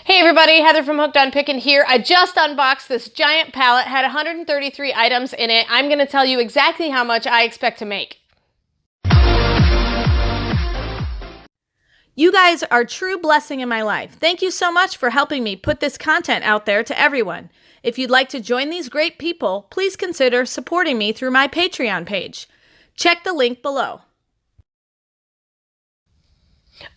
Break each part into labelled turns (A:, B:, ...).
A: Hey everybody, Heather from Hooked on Pickin here. I just unboxed this giant pallet, had 133 items in it. I'm going to tell you exactly how much I expect to make.
B: You guys are a true blessing in my life. Thank you so much for helping me put this content out there to everyone. If you'd like to join these great people, please consider supporting me through my Patreon page. Check the link below.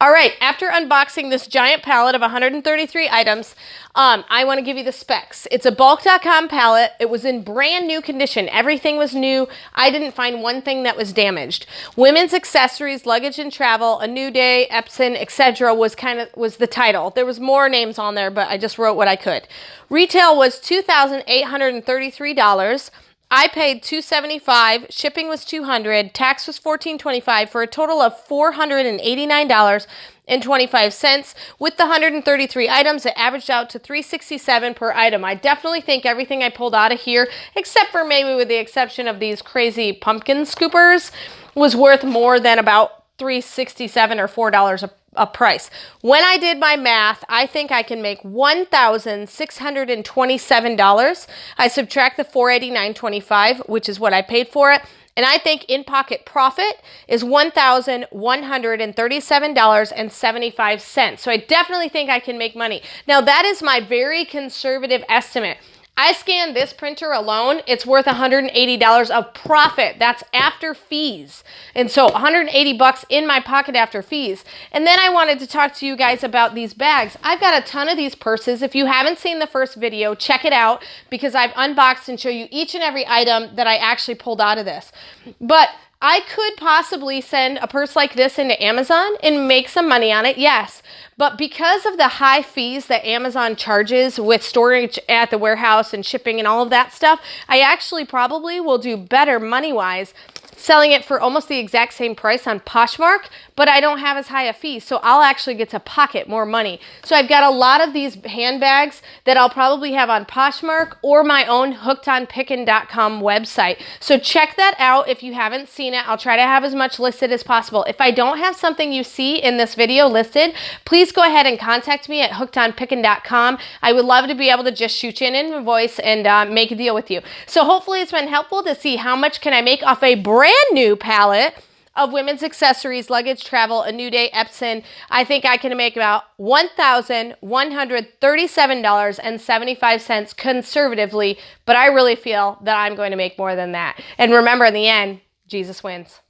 A: All right, after unboxing this giant pallet of 133 items, I want to give you the specs. It's a bulk.com pallet. It was in brand new condition. Everything was new. I didn't find one thing that was damaged. Women's accessories, luggage and travel, A New Day, Epson, etc. was the title. There was more names on there, but I just wrote what I could. Retail was $2,833. I paid $275, shipping was $200, tax was $14.25 for a total of $489.25. With the 133 items, it averaged out to $367 per item. I definitely think everything I pulled out of here, except for maybe with the exception of these crazy pumpkin scoopers, was worth more than about $367 or $4 a price. When I did my math, I think I can make $1,627. I subtract the $489.25, which is what I paid for it, and I think in-pocket profit is $1,137.75. So I definitely think I can make money. Now that is my very conservative estimate. I scanned this printer alone, it's worth $180 of profit. That's after fees. And so $180 in my pocket after fees. And then I wanted to talk to you guys about these bags. I've got a ton of these purses. If you haven't seen the first video, check it out because I've unboxed and show you each and every item that I actually pulled out of this. But I could possibly send a purse like this into Amazon and make some money on it, yes. But because of the high fees that Amazon charges with storage at the warehouse and shipping and all of that stuff, I actually probably will do better money-wise selling it for almost the exact same price on Poshmark, but I don't have as high a fee, so I'll actually get to pocket more money. So I've got a lot of these handbags that I'll probably have on Poshmark or my own hookedonpickin.com website. So check that out if you haven't seen it. I'll try to have as much listed as possible. If I don't have something you see in this video listed, please go ahead and contact me at hookedonpickin.com. I would love to be able to just shoot you an invoice and make a deal with you. So hopefully it's been helpful to see how much can I make off a brand new pallet of women's accessories, luggage, travel, A New Day, Epson. I think I can make about $1,137.75 conservatively, but I really feel that I'm going to make more than that. And remember, in the end, Jesus wins.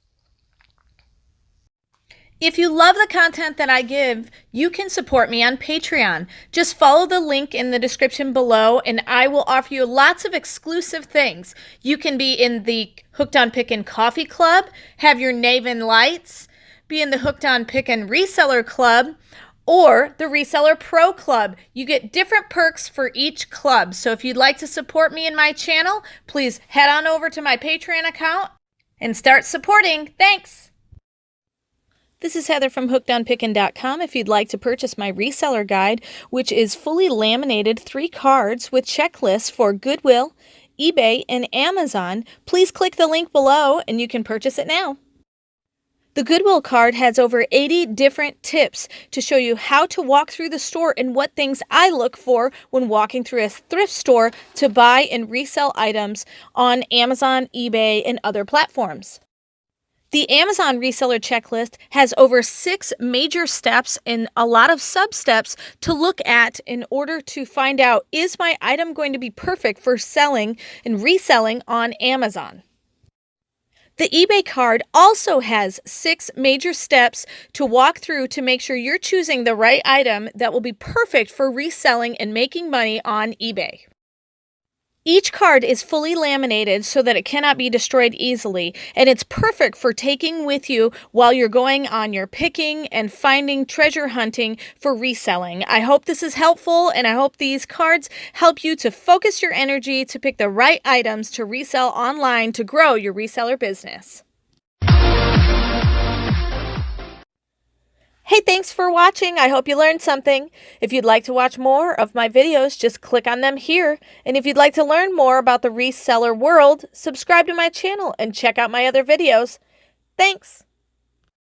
B: If you love the content that I give, you can support me on Patreon. Just follow the link in the description below and I will offer you lots of exclusive things. You can be in the Hooked on Pickin Coffee Club, have your Naven Lights, be in the Hooked on Pickin Reseller Club, or the Reseller Pro Club. You get different perks for each club. So if you'd like to support me in my channel, please head on over to my Patreon account and start supporting. Thanks! This is Heather from hookedonpickin.com. If you'd like to purchase my reseller guide, which is fully laminated 3 cards with checklists for Goodwill, eBay, and Amazon, please click the link below and you can purchase it now. The Goodwill card has over 80 different tips to show you how to walk through the store and what things I look for when walking through a thrift store to buy and resell items on Amazon, eBay, and other platforms. The Amazon reseller checklist has over 6 major steps and a lot of sub-steps to look at in order to find out, is my item going to be perfect for selling and reselling on Amazon? The eBay card also has 6 major steps to walk through to make sure you're choosing the right item that will be perfect for reselling and making money on eBay. Each card is fully laminated so that it cannot be destroyed easily, and it's perfect for taking with you while you're going on your picking and finding treasure hunting for reselling. I hope this is helpful, and I hope these cards help you to focus your energy to pick the right items to resell online to grow your reseller business. Hey, thanks for watching. I hope you learned something. If you'd like to watch more of my videos, just click on them here. And if you'd like to learn more about the reseller world, subscribe to my channel and check out my other videos. Thanks.